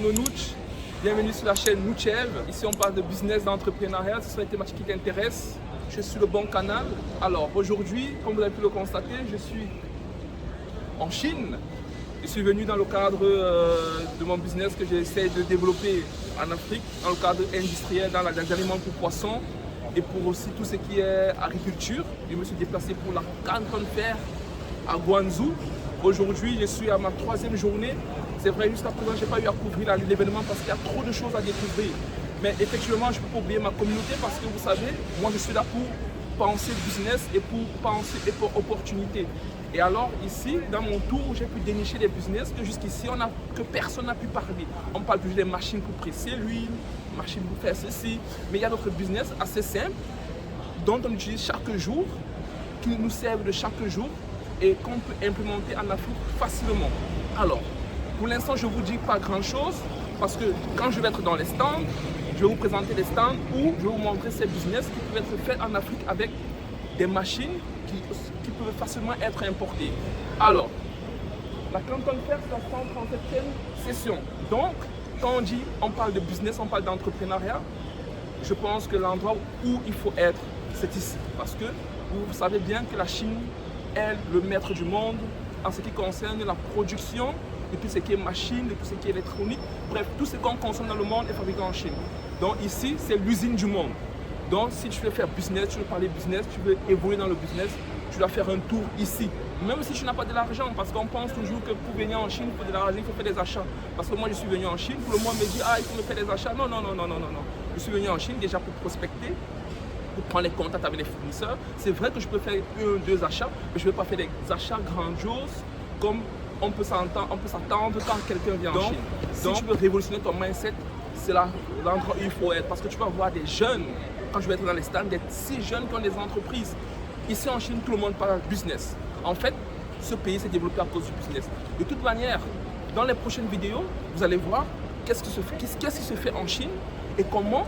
Nouch, bienvenue sur la chaîne Nouchev. Ici on parle de business, d'entrepreneuriat, ce sont les thématiques qui t'intéressent. Je suis le bon canal. Alors aujourd'hui, comme vous avez pu le constater, je suis en Chine. Je suis venu dans le cadre de mon business que j'essaie de développer en Afrique, dans le cadre industriel, dans les aliments pour poissons et pour aussi tout ce qui est agriculture. Je me suis déplacé pour la Canton Fair à Guangzhou. Aujourd'hui, je suis à ma 3e journée. C'est vrai, jusqu'à présent, je n'ai pas eu à couvrir l'événement parce qu'il y a trop de choses à découvrir. Mais effectivement, je ne peux pas oublier ma communauté parce que vous savez, moi je suis là pour penser business et pour penser et pour opportunité. Et alors ici, dans mon tour, j'ai pu dénicher des business que jusqu'ici, que personne n'a pu parler. On parle plus des machines pour presser l'huile, machines pour faire ceci. Mais il y a d'autres business assez simples dont on utilise chaque jour, qui nous servent de chaque jour et qu'on peut implémenter en Afrique facilement. Alors, pour l'instant, je ne vous dis pas grand-chose parce que quand je vais être dans les stands, je vais vous présenter les stands où je vais vous montrer ces business qui peuvent être faits en Afrique avec des machines qui peuvent facilement être importées. Alors, la Canton Fair, c'est la 137e session. Donc, quand on parle de business, on parle d'entrepreneuriat, je pense que l'endroit où il faut être, c'est ici. Parce que vous savez bien que la Chine est le maître du monde en ce qui concerne la production de tout ce qui est machine, de tout ce qui est électronique. Bref, tout ce qu'on consomme dans le monde est fabriqué en Chine. Donc ici, c'est l'usine du monde. Donc si tu veux faire business, tu veux parler business, tu veux évoluer dans le business, tu dois faire un tour ici. Même si tu n'as pas de l'argent, parce qu'on pense toujours que pour venir en Chine, il faut de l'argent, il faut faire des achats. Parce que moi, je suis venu en Chine, tout le monde me dit, ah, il faut me faire des achats. Non, non, non, non, non, non, non. Je suis venu en Chine déjà pour prospecter, pour prendre les contacts avec les fournisseurs. C'est vrai que je peux faire 1 ou 2 achats, mais je ne veux pas faire des achats grandioses comme on peut s'attendre quand quelqu'un vient en Chine. Si tu veux révolutionner ton mindset, c'est l'endroit où il faut être. Parce que tu vas voir des jeunes, quand je vais être dans les stands, des 6 jeunes qui ont des entreprises. Ici en Chine, tout le monde parle business. En fait, ce pays s'est développé à cause du business. De toute manière, dans les prochaines vidéos, vous allez voir qu'est-ce qui se fait en Chine et comment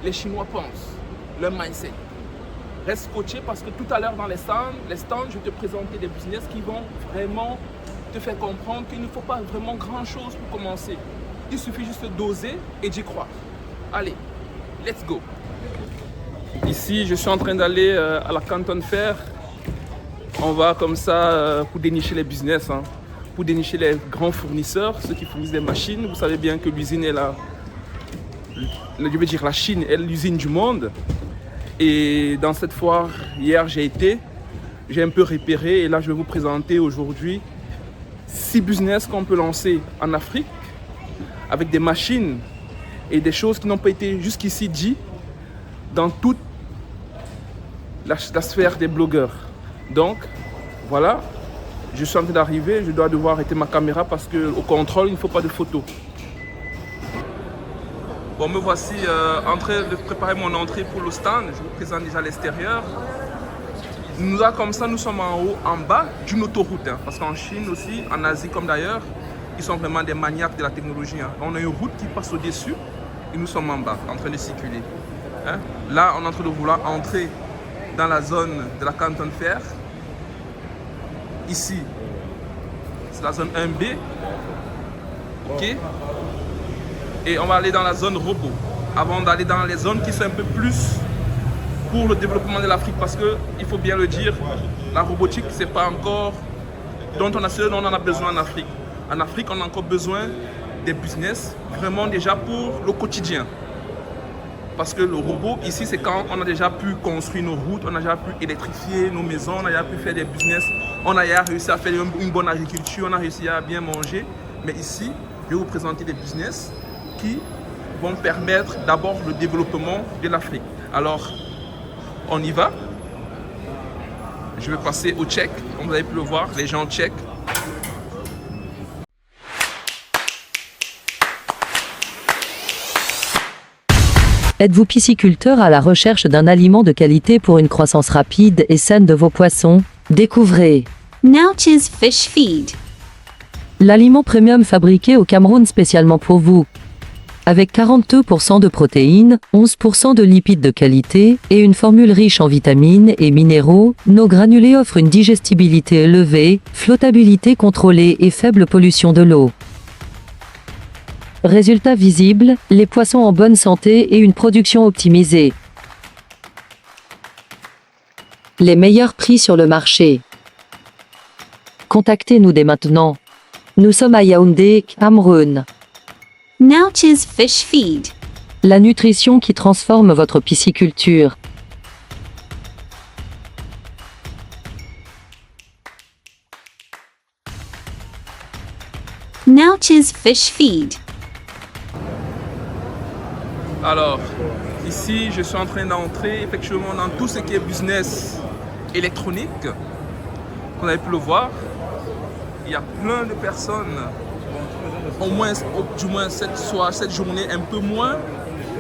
les Chinois pensent, leur mindset. Reste coaché parce que tout à l'heure dans les stands, je vais te présenter des business qui vont vraiment te faire comprendre qu'il ne faut pas vraiment grand-chose pour commencer. Il suffit juste d'oser et d'y croire. Allez, let's go! Ici, je suis en train d'aller à la Canton Fair. On va comme ça pour dénicher les business, pour dénicher les grands fournisseurs, ceux qui fournissent des machines. Vous savez bien que l'usine est la Chine est l'usine du monde. Et dans cette foire, hier j'ai un peu repéré et là je vais vous présenter aujourd'hui 6 business qu'on peut lancer en Afrique avec des machines et des choses qui n'ont pas été jusqu'ici dites dans toute la sphère des blogueurs. Donc voilà, je suis en train d'arriver, je dois devoir arrêter ma caméra parce qu'au contrôle il ne faut pas de photos. Bon, me voici en train de préparer mon entrée pour le stand. Je vous présente déjà l'extérieur. Comme ça, nous sommes en haut, en bas d'une autoroute. Parce qu'en Chine aussi, en Asie comme d'ailleurs, ils sont vraiment des maniaques de la technologie. On a une route qui passe au-dessus et nous sommes en bas, en train de circuler. Là, on est en train de vouloir entrer dans la zone de la Canton Fair. Ici, c'est la zone 1B. Ok. Et on va aller dans la zone robot, avant d'aller dans les zones qui sont un peu plus pour le développement de l'Afrique. Parce qu'il faut bien le dire, la robotique, c'est pas encore ce dont on en a besoin en Afrique. En Afrique, on a encore besoin des business, vraiment déjà pour le quotidien. Parce que le robot, ici, c'est quand on a déjà pu construire nos routes, on a déjà pu électrifier nos maisons, on a déjà pu faire des business, on a déjà réussi à faire une bonne agriculture, on a réussi à bien manger. Mais ici, je vais vous présenter des business qui vont permettre d'abord le développement de l'Afrique. Alors, on y va. Je vais passer au check. Comme vous avez pu le voir, les gens check. Êtes-vous pisciculteur à la recherche d'un aliment de qualité pour une croissance rapide et saine de vos poissons? Découvrez Nouch's Fish Feed. l'aliment premium fabriqué au Cameroun spécialement pour vous. Avec 42% de protéines, 11% de lipides de qualité et une formule riche en vitamines et minéraux, nos granulés offrent une digestibilité élevée, flottabilité contrôlée et faible pollution de l'eau. Résultats visibles, les poissons en bonne santé et une production optimisée. Les meilleurs prix sur le marché. Contactez-nous dès maintenant. Nous sommes à Yaoundé, Cameroun. Nouch's Fish Feed. La nutrition qui transforme votre pisciculture. Nouch's Fish Feed. Alors, ici, je suis en train d'entrer effectivement dans tout ce qui est business électronique. Comme vous avez pu le voir, il y a plein de personnes, au moins, du moins cette journée, un peu moins,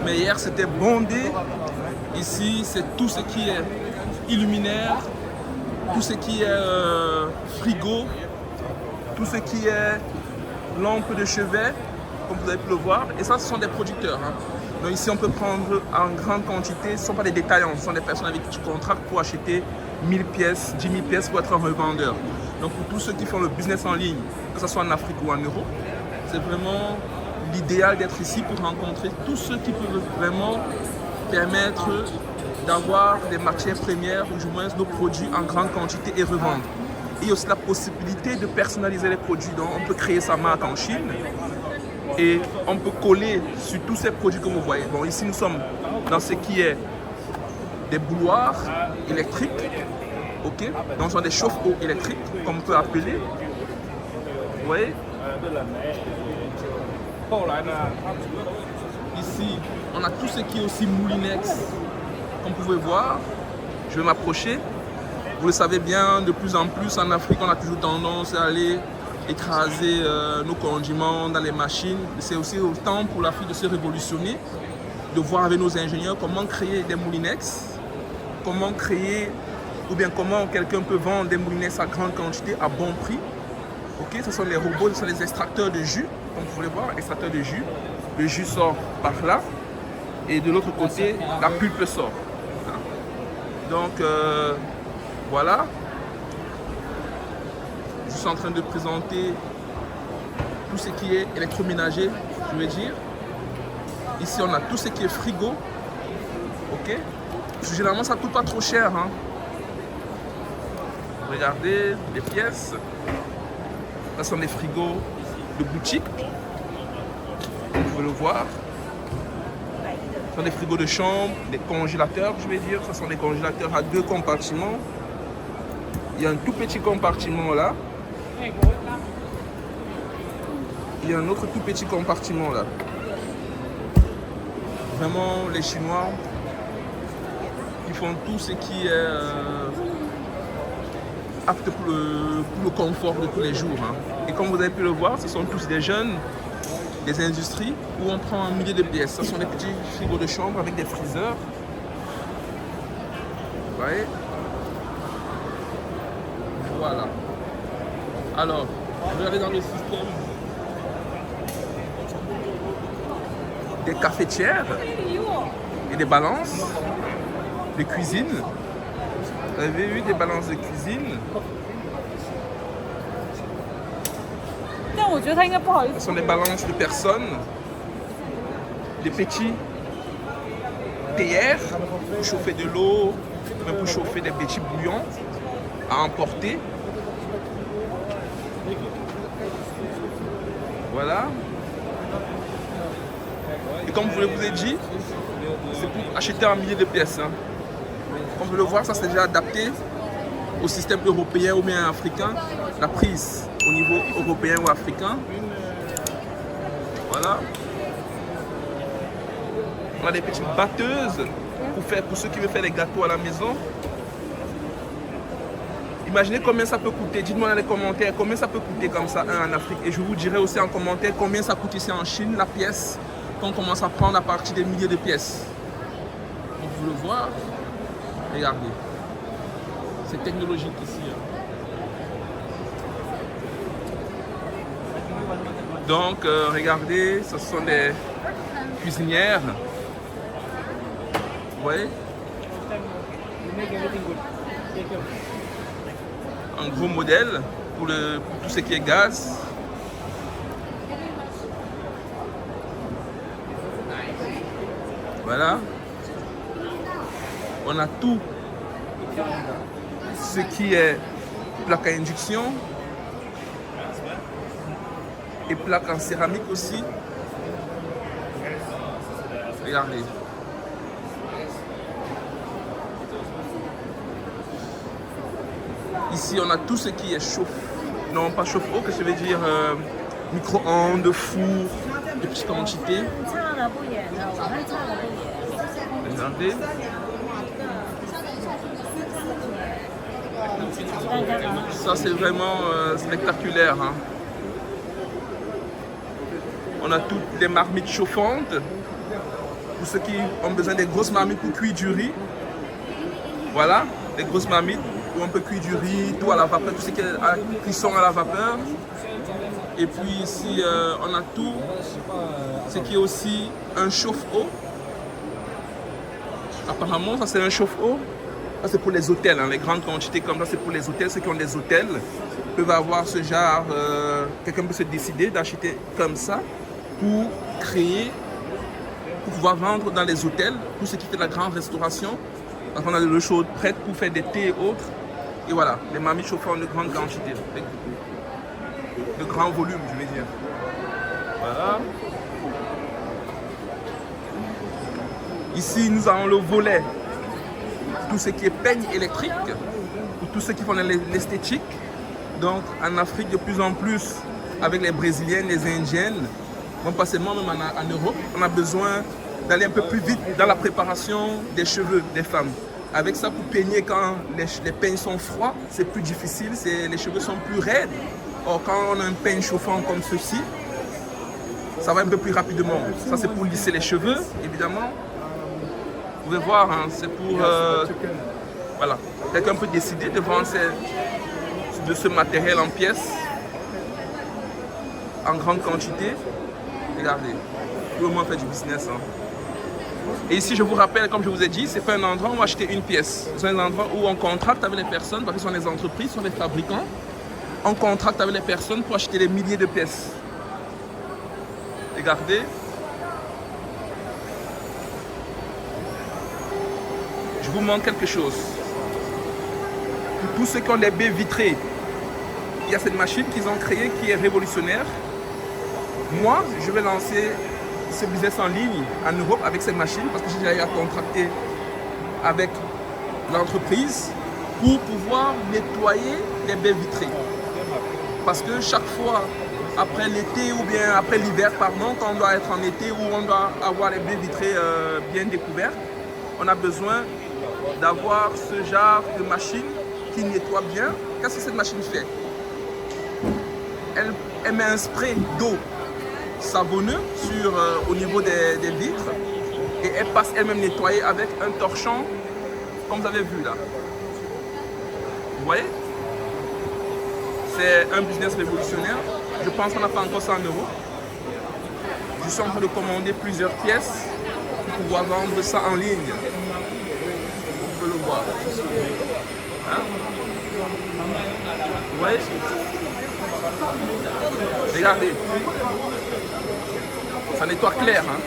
mais hier c'était bondé. Ici, c'est tout ce qui est illuminaire, tout ce qui est frigo, tout ce qui est lampe de chevet, comme vous avez pu le voir. Et ça, ce sont des producteurs. Hein. Donc ici, on peut prendre en grande quantité. Ce ne sont pas des détaillants, ce sont des personnes avec qui tu contractes pour acheter 1000 pièces, 10 000 pièces pour être un revendeur. Donc pour tous ceux qui font le business en ligne, que ce soit en Afrique ou en Europe, c'est vraiment l'idéal d'être ici pour rencontrer tous ceux qui peuvent vraiment permettre d'avoir des matières premières ou du moins nos produits en grande quantité et revendre. Il y a aussi la possibilité de personnaliser les produits. Donc on peut créer sa marque en Chine et on peut coller sur tous ces produits que vous voyez. Bon, ici nous sommes dans ce qui est des bouilloires électriques, ok, donc ce sont des chauffe-eau électriques comme on peut appeler. Vous voyez? Ici, on a tout ce qui est aussi moulinex, comme vous pouvez voir. Je vais m'approcher. Vous le savez bien, de plus en plus en Afrique, on a toujours tendance à aller écraser nos condiments dans les machines. C'est aussi au temps pour l'Afrique de se révolutionner, de voir avec nos ingénieurs comment créer des moulinex, comment créer, ou bien comment quelqu'un peut vendre des moulinex à grande quantité à bon prix. Ok, ce sont les robots, ce sont les extracteurs de jus, comme vous pouvez voir, extracteurs de jus. Le jus sort par là, et de l'autre côté, la pulpe sort. Donc, voilà. Je suis en train de présenter tout ce qui est électroménager, je veux dire. Ici, on a tout ce qui est frigo. Ok. Généralement, ça ne coûte pas trop cher. Hein. Regardez les pièces. Là, ce sont des frigos de boutique. Vous pouvez le voir. Ce sont des frigos de chambre, des congélateurs, je vais dire. Ce sont des congélateurs à 2 compartiments. Il y a un tout petit compartiment là. Il y a un autre tout petit compartiment là. Vraiment, les Chinois, ils font tout ce qui est apte pour le confort de tous les jours. Hein. Et comme vous avez pu le voir, ce sont tous des jeunes, des industries où on prend un millier de pièces. Ce sont des petits frigos de chambre avec des freezers. Vous voyez? Voilà. Alors, regardez dans le système des cafetières et des balances de cuisine. Vous avez vu des balances de cuisine? Ce sont des balances de personnes, des petits théières pour chauffer de l'eau, même pour chauffer des petits bouillons à emporter. Voilà. Et comme je vous ai dit, c'est pour acheter un millier de pièces. Hein. Comme vous le voyez, ça c'est déjà adapté au système européen ou bien africain. La prise au niveau européen ou africain. Voilà. On a des petites batteuses pour ceux qui veulent faire des gâteaux à la maison. Imaginez combien ça peut coûter. Dites-moi dans les commentaires combien ça peut coûter comme ça un en Afrique. Et je vous dirai aussi en commentaire combien ça coûte ici en Chine, la pièce, qu'on commence à prendre à partir des milliers de pièces. Donc vous le voir. Regardez. C'est technologique ici. Hein. Donc regardez, ce sont des cuisinières. Vous voyez? Un gros modèle pour tout ce qui est gaz. Voilà. On a tout ce qui est plaque à induction et plaque en céramique aussi. Regardez. Ici, on a tout ce qui est chauffe. Non, pas chauffe-eau, que je veux dire micro-ondes, four, de petites quantités. Regardez. Ça, c'est vraiment spectaculaire. Hein. On a toutes les marmites chauffantes. Pour ceux qui ont besoin des grosses marmites pour cuire du riz. Voilà, des grosses marmites où on peut cuire du riz, tout à la vapeur, tout ce qui est cuisson à la vapeur. Et puis ici, on a tout ce qui est aussi un chauffe-eau. Apparemment, ça c'est un chauffe-eau. Ça c'est pour les hôtels, hein, les grandes quantités comme ça, c'est pour les hôtels. Ceux qui ont des hôtels peuvent avoir ce genre. Quelqu'un peut se décider d'acheter comme ça pour créer, pour pouvoir vendre dans les hôtels, pour ceux qui font de la grande restauration. Donc on a de l'eau chaude prête pour faire des thés et autres. Et voilà, les marmites chauffantes de grande quantité, de grand volume, je vais dire. Voilà. Ici, nous avons le volet, tout ce qui est peigne électrique, pour tous ceux qui font l'esthétique. Donc en Afrique, de plus en plus, avec les Brésiliennes, les Indiennes, bon, pas seulement même en Europe, on a besoin d'aller un peu plus vite dans la préparation des cheveux des femmes. Avec ça, pour peigner quand les peignes sont froids, c'est plus difficile, les cheveux sont plus raides. Or, quand on a un peigne chauffant comme ceci, ça va un peu plus rapidement. Ça, c'est pour lisser les cheveux, évidemment. Vous pouvez voir, hein, c'est pour... voilà, quelqu'un peut décider de vendre de ce matériel en pièces, en grande quantité. Regardez, tout le monde fait du business. Hein. Et ici, je vous rappelle, comme je vous ai dit, c'est pas un endroit où on va acheter une pièce. C'est un endroit où on contracte avec les personnes, parce que ce sont les entreprises, ce sont les fabricants. On contracte avec les personnes pour acheter des milliers de pièces. Regardez. Je vous montre quelque chose. Pour tous ceux qui ont des baies vitrées, il y a cette machine qu'ils ont créée qui est révolutionnaire. Moi, je vais lancer ce business en ligne en Europe avec cette machine parce que j'ai déjà contracté avec l'entreprise pour pouvoir nettoyer les baies vitrées. Parce que chaque fois, après l'été ou bien après l'hiver, pardon, quand on doit être en été où on doit avoir les baies vitrées bien découvertes, on a besoin d'avoir ce genre de machine qui nettoie bien. Qu'est-ce que cette machine fait? Elle met un spray d'eau savonneux au niveau des vitres et elle passe elle-même nettoyer avec un torchon comme vous avez vu là. Vous voyez? C'est un business révolutionnaire. Je pense qu'on n'a pas encore ça en Europe. Je suis en train de commander plusieurs pièces pour pouvoir vendre ça en ligne. Vous pouvez le voir. Hein? Vous voyez? Regardez. Ça nettoie clair. Hein?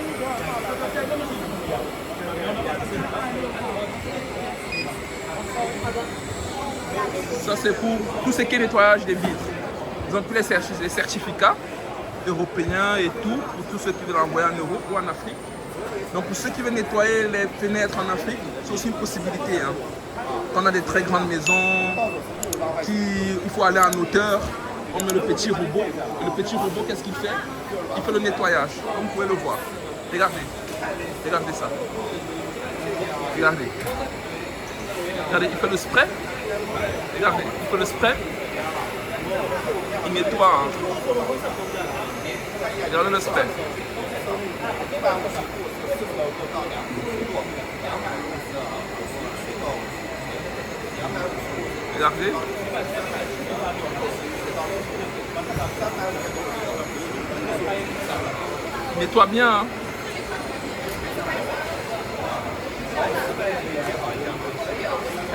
Ça c'est pour tout ce qui est nettoyage des vitres. Ils ont tous les certificats européens et tout, pour tous ceux qui veulent envoyer en Europe ou en Afrique. Donc pour ceux qui veulent nettoyer les fenêtres en Afrique, c'est aussi une possibilité. Hein. Quand on a des très grandes maisons, il faut aller en hauteur, on met le petit robot. Et le petit robot, qu'est-ce qu'il fait? Il fait le nettoyage, comme vous pouvez le voir. Regardez, regardez ça. Regardez. Regardez, il fait le spray. Regardez, il fait le spray. Il nettoie. Hein. Regardez le spray. Regardez. Il nettoie bien. Hein.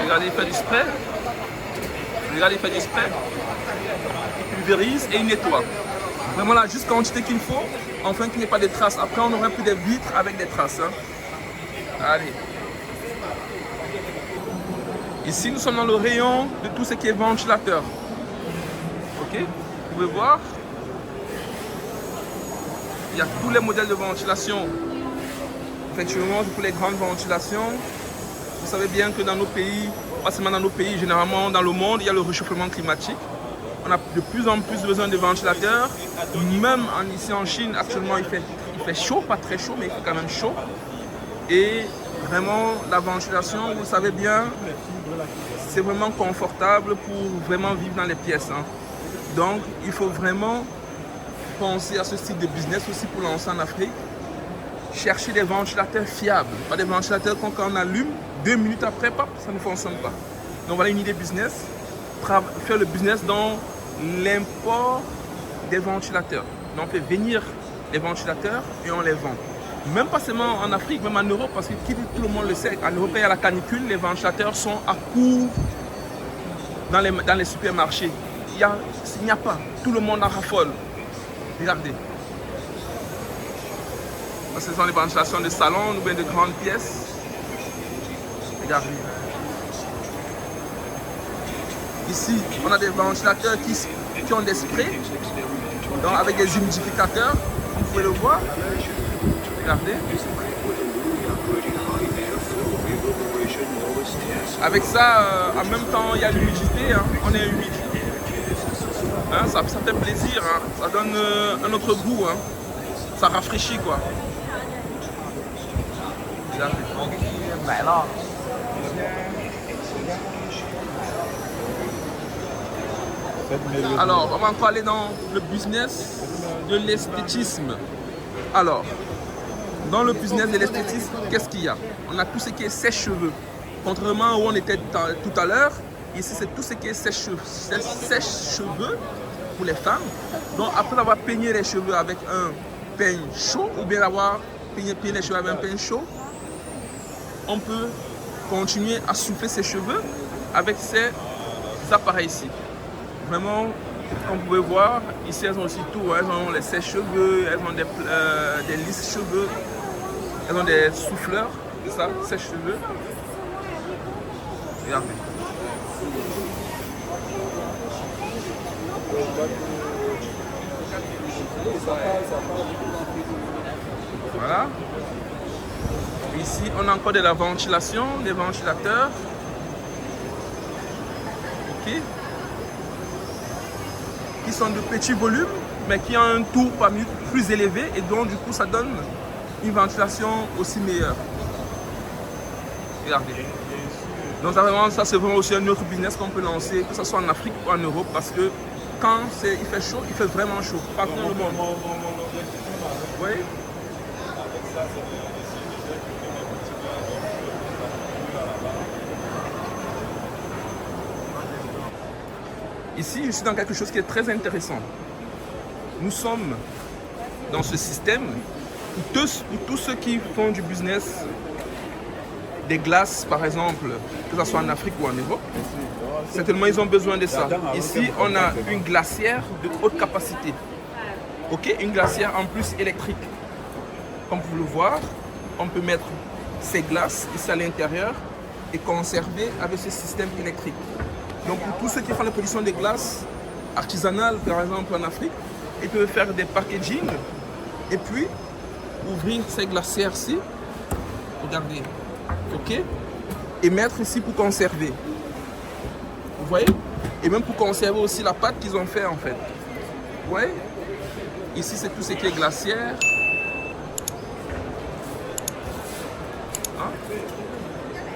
Regardez, il fait du spray. Regardez, il fait du spray. Il pulvérise et il nettoie. Vraiment la juste quantité qu'il faut, afin qu'il n'y ait pas de traces. Après, on n'aurait plus des vitres avec des traces. Hein. Allez. Ici, nous sommes dans le rayon de tout ce qui est ventilateur. Ok, vous pouvez voir. Il y a tous les modèles de ventilation. Effectivement, pour les grandes ventilations, vous savez bien que dans nos pays, pas seulement dans nos pays, généralement dans le monde, il y a le réchauffement climatique. On a de plus en plus besoin de ventilateurs. Même ici en Chine, actuellement, il fait chaud, pas très chaud, mais il fait quand même chaud. Et vraiment, la ventilation, vous savez bien, c'est vraiment confortable pour vraiment vivre dans les pièces. Hein. Donc, il faut vraiment penser à ce style de business aussi pour lancer en Afrique. Chercher des ventilateurs fiables, pas des ventilateurs quand on allume, 2 minutes après, ça ne fonctionne pas. Donc voilà une idée business, faire le business dans l'import des ventilateurs. Donc on fait venir les ventilateurs et on les vend. Même pas seulement en Afrique, même en Europe, parce que tout le monde le sait, en Europe il y a la canicule, les ventilateurs sont à court dans les supermarchés. Il n'y a pas, tout le monde en raffole. Regardez. Ce sont les ventilations de salon ou bien de grandes pièces. Regardez. Ici, on a des ventilateurs qui ont des sprays, donc avec des humidificateurs, vous pouvez le voir. Regardez. Avec ça, en même temps, il y a l'humidité, hein. On est humide. Hein, ça fait plaisir, hein. Ça donne un autre goût. Hein. Ça rafraîchit quoi. Alors, on va encore aller dans le business de l'esthétisme. Alors, dans le business de l'esthétisme, qu'est-ce qu'il y a? On a tout ce qui est sèche-cheveux. Contrairement à où on était tout à l'heure, ici c'est tout ce qui est sèche-cheveux pour les femmes. Donc, après avoir peigné les cheveux avec un peigne chaud ou bien avoir peigné les cheveux avec un peigne chaud, on peut continuer à souffler ses cheveux avec ces appareils-ci. Vraiment, comme vous pouvez voir, ici elles ont aussi tout. Elles ont les sèche-cheveux, elles ont des lisse-cheveux, elles ont des souffleurs, ça, sèche-cheveux. Regardez. Voilà. Ici, on a encore de la ventilation, des ventilateurs. Ok. Qui sont de petits volumes, mais qui ont un tour parmi plus élevé et donc du coup ça donne une ventilation aussi meilleure. Regardez. Donc ça c'est vraiment aussi un autre business qu'on peut lancer, que ce soit en Afrique ou en Europe, parce que quand il fait chaud, il fait vraiment chaud, partout dans le monde. Vous voyez? Ici, je suis dans quelque chose qui est très intéressant. Nous sommes dans ce système où tous ceux qui font du business, des glaces par exemple, que ce soit en Afrique ou en Europe, certainement ils ont besoin de ça. Ici, on a une glacière de haute capacité. Ok, une glacière en plus électrique. Comme vous le voyez, on peut mettre ces glaces ici à l'intérieur et conserver avec ce système électrique. Donc pour tous ceux qui font la production des glaces artisanales, par exemple en Afrique, ils peuvent faire des packaging et puis ouvrir ces glacières-ci, regardez, ok, et mettre ici pour conserver. Vous voyez? Et même pour conserver aussi la pâte qu'ils ont fait en fait. Vous voyez? Ici c'est tout ce qui est glacière. Hein?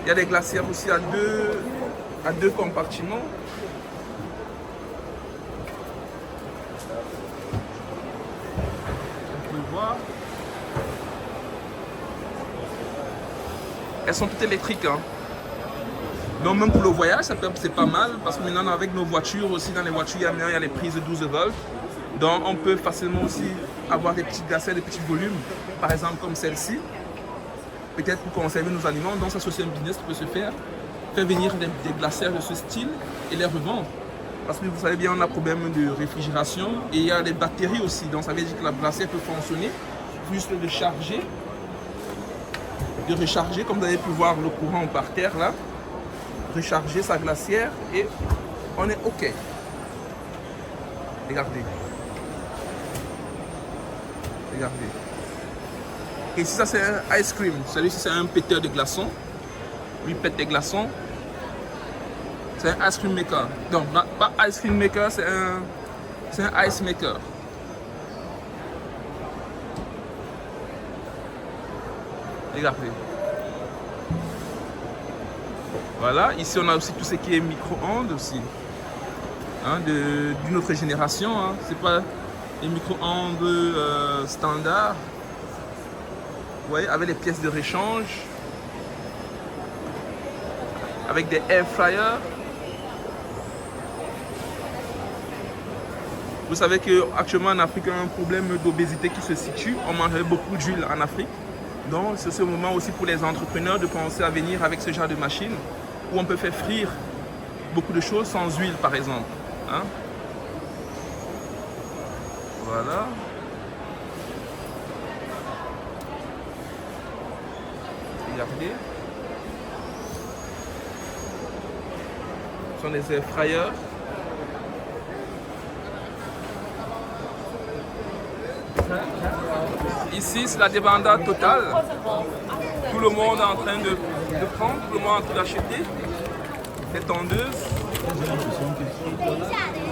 Il y a des glacières aussi à deux compartiments. Vous pouvez voir. Elles sont toutes électriques. Hein. Donc même pour le voyage, c'est pas mal parce que maintenant avec nos voitures aussi, dans les voitures, il y a les prises de 12 volts. Donc on peut facilement aussi avoir des petites glacières, des petits volumes, par exemple comme celle-ci. Peut-être pour conserver nos aliments. Donc ça c'est aussi un business qui peut se faire. Faire venir des glacières de ce style et les revendre. Parce que vous savez bien, on a un problème de réfrigération et il y a des batteries aussi. Donc ça veut dire que la glacière peut fonctionner. Il faut juste le charger. de recharger, comme vous avez pu voir le courant par terre là, recharger sa glacière et on est OK. Regardez. Regardez. Et ici, ça c'est un ice cream. Celui-ci c'est un péteur de glaçons. Lui pète des glaçons. C'est un ice cream maker. Donc pas ice cream maker, c'est un ice maker. Regardez. Voilà, ici on a aussi tout ce qui est micro-ondes aussi. Hein, d'une autre génération. Hein. C'est pas les micro-ondes standards. Vous voyez, avec les pièces de rechange. Avec des air fryers. Vous savez qu'actuellement en Afrique, il y a un problème d'obésité qui se situe. On mangeait beaucoup d'huile en Afrique. Donc c'est ce moment aussi pour les entrepreneurs de penser à venir avec ce genre de machine où on peut faire frire beaucoup de choses sans huile par exemple. Hein? Voilà. Regardez. Ce sont des air fryers. Ici, c'est la débandade totale. Tout le monde est en train de prendre, tout le monde est en train d'acheter des tondeuses.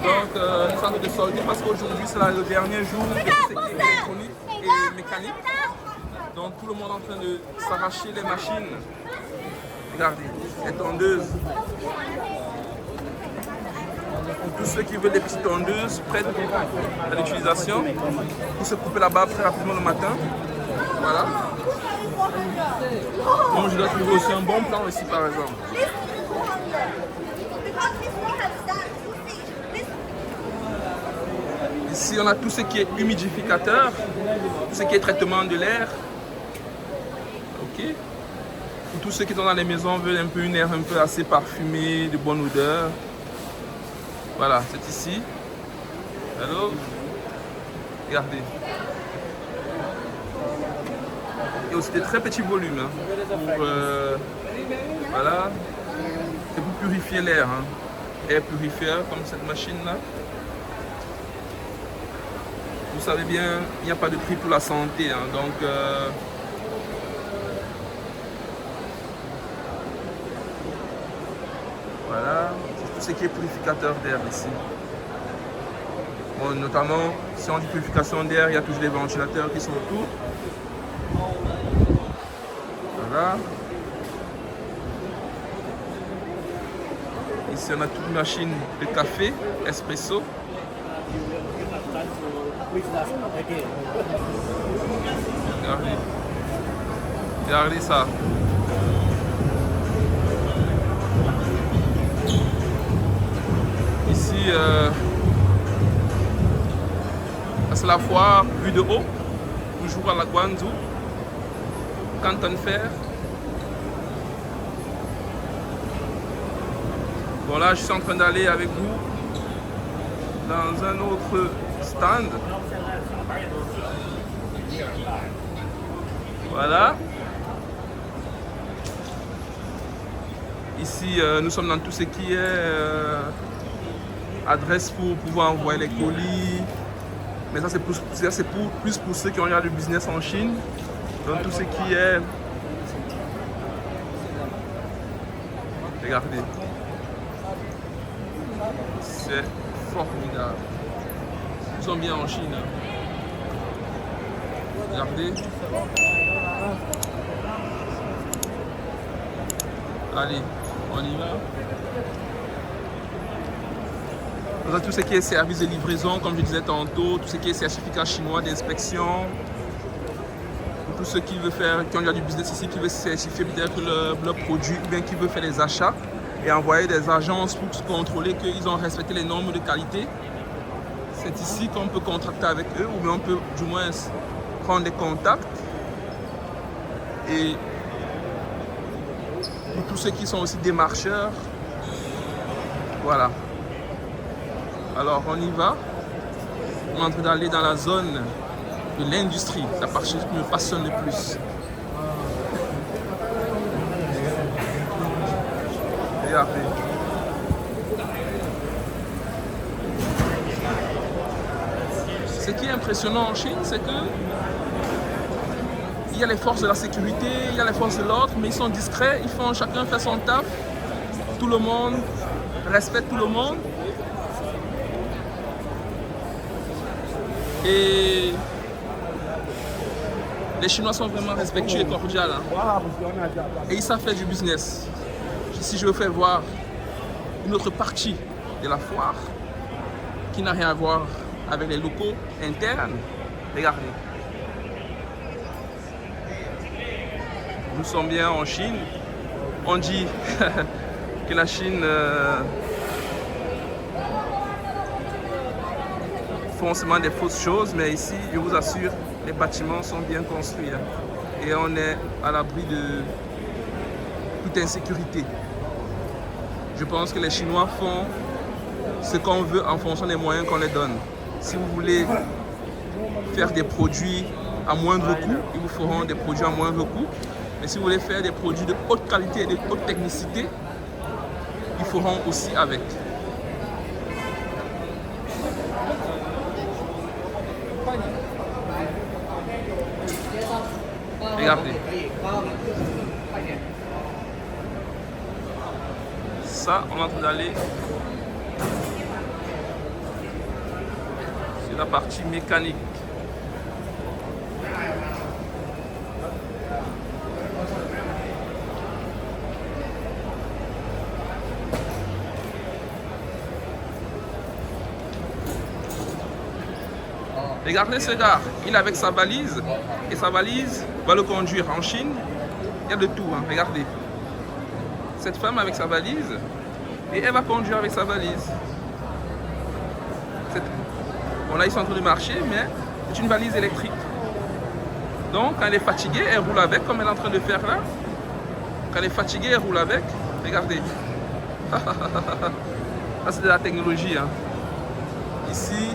Donc, nous sommes de solder parce qu'aujourd'hui, c'est le dernier jour de ce qui est électronique et mécanique. Donc, tout le monde est en train de s'arracher les machines. Regardez, les tondeuses. Tous ceux qui veulent des petites tondeuses prêtes à l'utilisation pour se couper la barbe très rapidement le matin. Voilà. Donc je dois trouver aussi un bon plan ici par exemple. Ici on a tout ce qui est humidificateur, tout ce qui est traitement de l'air. Ok. Pour tous ceux qui sont dans les maisons veulent un peu une air un peu assez parfumé, de bonne odeur. Voilà, c'est ici. Alors, regardez. Il y a aussi des très petits volumes. Hein, pour, voilà. C'est pour purifier l'air. Hein. Air purifieur, comme cette machine-là. Vous savez bien, il n'y a pas de prix pour la santé. Hein, donc, voilà. Ce qui est purificateur d'air ici. Bon, notamment, si on dit purification d'air, il y a toujours des ventilateurs qui sont autour. Voilà. Ici, on a toute une machine de café, espresso. Regardez. Regardez ça. Ici, c'est la foire vue de haut, toujours à la Guangzhou, Canton Fair. Bon là, je suis en train d'aller avec vous dans un autre stand. Voilà. Ici, nous sommes dans tout ce qui est adresse pour pouvoir envoyer les colis. Mais ça, c'est plus pour ceux qui ont regardé le business en Chine. Donc tout ce qui est... Regardez. C'est formidable. Nous sommes bien en Chine. Regardez. Allez, on y va. Nous avons tout ce qui est service de livraison, comme je disais tantôt, tout ce qui est certificat chinois d'inspection. Pour tous ceux qui veulent faire, qui ont déjà du business ici, qui veulent certifier peut-être leur produit, ou bien qui veulent faire les achats et envoyer des agences pour contrôler qu'ils ont respecté les normes de qualité. C'est ici qu'on peut contracter avec eux, ou bien on peut du moins prendre des contacts. Et pour tous ceux qui sont aussi démarcheurs, voilà. Alors on y va, on est en train d'aller dans la zone de l'industrie, la partie qui me passionne le plus. Regardez. Ce qui est impressionnant en Chine, c'est que il y a les forces de la sécurité, il y a les forces de l'ordre, mais ils sont discrets, chacun fait son taf, tout le monde respecte tout le monde. Et les Chinois sont vraiment respectueux et cordiaux. Hein. Et ils savent faire du business. Si je veux faire voir une autre partie de la foire qui n'a rien à voir avec les locaux internes, regardez. Nous sommes bien en Chine. On dit que la Chine font seulement des fausses choses, mais ici, je vous assure, les bâtiments sont bien construits. Hein. Et on est à l'abri de toute insécurité. Je pense que les Chinois font ce qu'on veut en fonction des moyens qu'on les donne. Si vous voulez faire des produits à moindre coût, ils vous feront des produits à moindre coût. Mais si vous voulez faire des produits de haute qualité et de haute technicité, ils feront aussi avec. Regardez. Ça, on est en train d'aller sur la partie mécanique. Regardez ce gars, il est avec sa valise et sa valise va le conduire en Chine. Il y a de tout, hein. Regardez. Cette femme avec sa valise et elle va conduire avec sa valise. Bon là ils sont en train de marcher, mais c'est une valise électrique. Donc quand elle est fatiguée, elle roule avec comme elle est en train de faire là. Quand elle est fatiguée, elle roule avec. Regardez. Ça c'est de la technologie. Hein. Ici,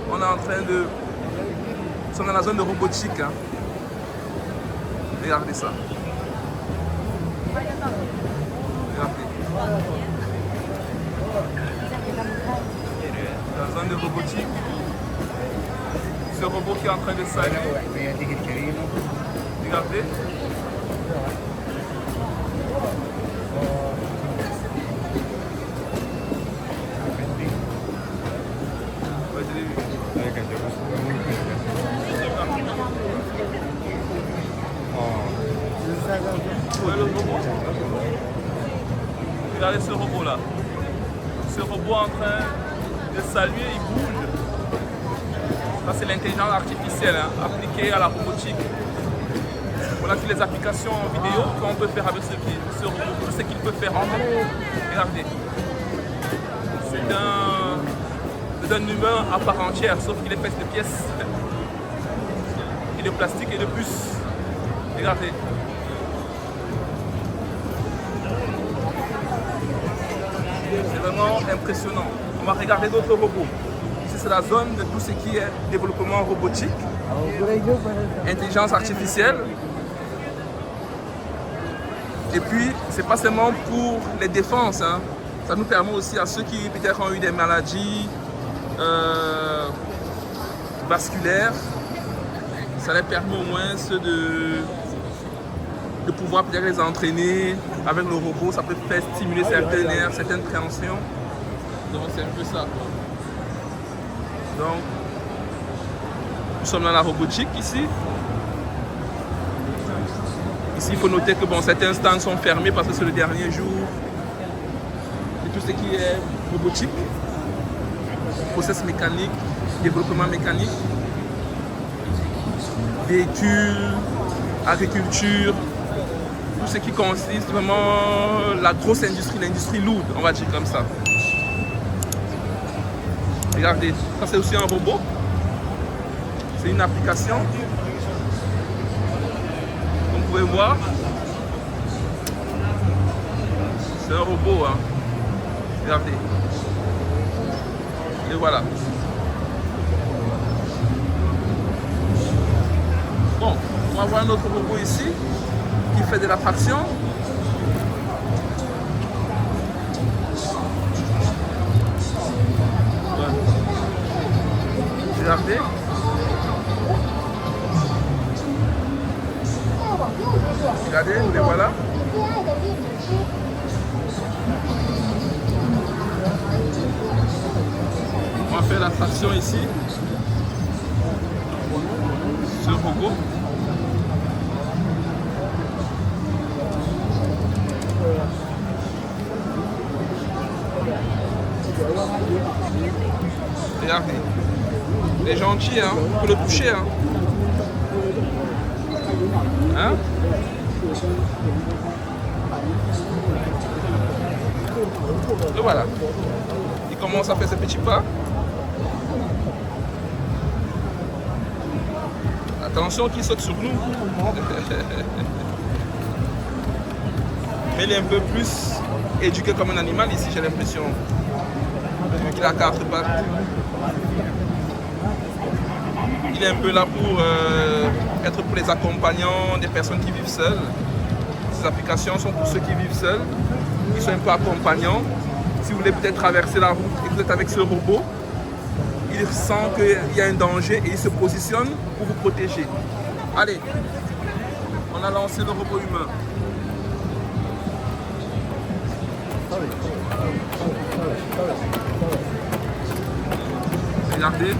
on est en train de... Nous sommes dans la zone de robotique. Hein. Regardez ça. Regardez. La zone de robotique. Ce robot qui est en train de salir. Regardez. Regardez ce robot là. Ce robot en train de saluer, il bouge. Ça c'est l'intelligence artificielle hein, appliquée à la robotique. Voilà toutes les applications vidéo qu'on peut faire avec ce robot, tout ce qu'il peut faire en fait. Regardez. C'est un humain à part entière, sauf qu'il est fait de pièces et de plastique et de puces. Regardez. C'est vraiment impressionnant. On va regarder d'autres robots. Ici, c'est la zone de tout ce qui est développement robotique, intelligence artificielle. Et puis, c'est pas seulement pour les défenses. Hein. Ça nous permet aussi à ceux qui peut-être ont eu des maladies vasculaires. Ça les permet au moins de pouvoir peut-être les entraîner avec le robot. Ça peut faire stimuler certains nerfs, certaines préhensions. Donc c'est un peu ça. Donc nous sommes dans la robotique ici. Ici il faut noter que bon, certains stands sont fermés parce que c'est le dernier jour de tout ce qui est robotique, process mécanique, développement mécanique, véhicules, agriculture, tout ce qui consiste vraiment la grosse industrie, l'industrie lourde, on va dire comme ça. Regardez, ça c'est aussi un robot. C'est une application. Comme vous pouvez voir, c'est un robot. Hein. Regardez. Et voilà. Bon, on va voir un autre robot ici qui fait de la traction. Regardez. Regardez, les voilà. On va faire l'attraction ici. Ce robot. Regardez. Il est gentil, hein. On peut le toucher, hein. Hein? Et voilà. Il commence à faire ses petits pas. Attention qu'il saute sur nous. Mais il est un peu plus éduqué comme un animal ici, j'ai l'impression. Vu qu'il a 4 pattes. Il est un peu là pour être pour les accompagnants des personnes qui vivent seules. Ces applications sont pour ceux qui vivent seuls. Ils sont un peu accompagnants. Si vous voulez peut-être traverser la route et vous êtes avec ce robot, il sent qu'il y a un danger et il se positionne pour vous protéger. Allez, on a lancé le robot humain. Regardez.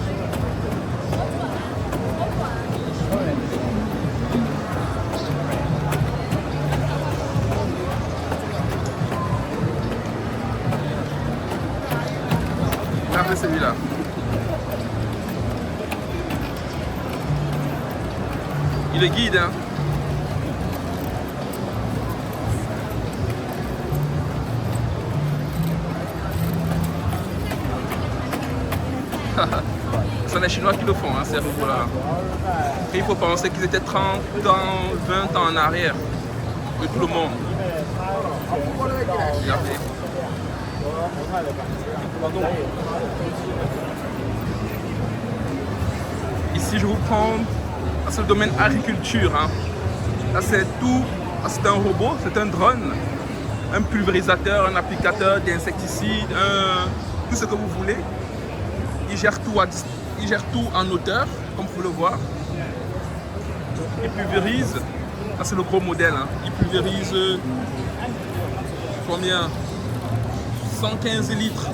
Regardez celui-là. Il est guide, hein. Ce sont les Chinois qui le font, hein, ces robots-là. Et il faut penser qu'ils étaient 30 ans, 20 ans en arrière de tout le monde. Regardez. Ici, je vous prends dans le domaine agriculture. Hein. Là, c'est tout. C'est un robot, c'est un drone, un pulvérisateur, un applicateur d'insecticides, tout ce que vous voulez. Il gère tout en hauteur, comme vous pouvez le voir. Il pulvérise. Ça, c'est le gros modèle. Hein. Il pulvérise combien? 115 litres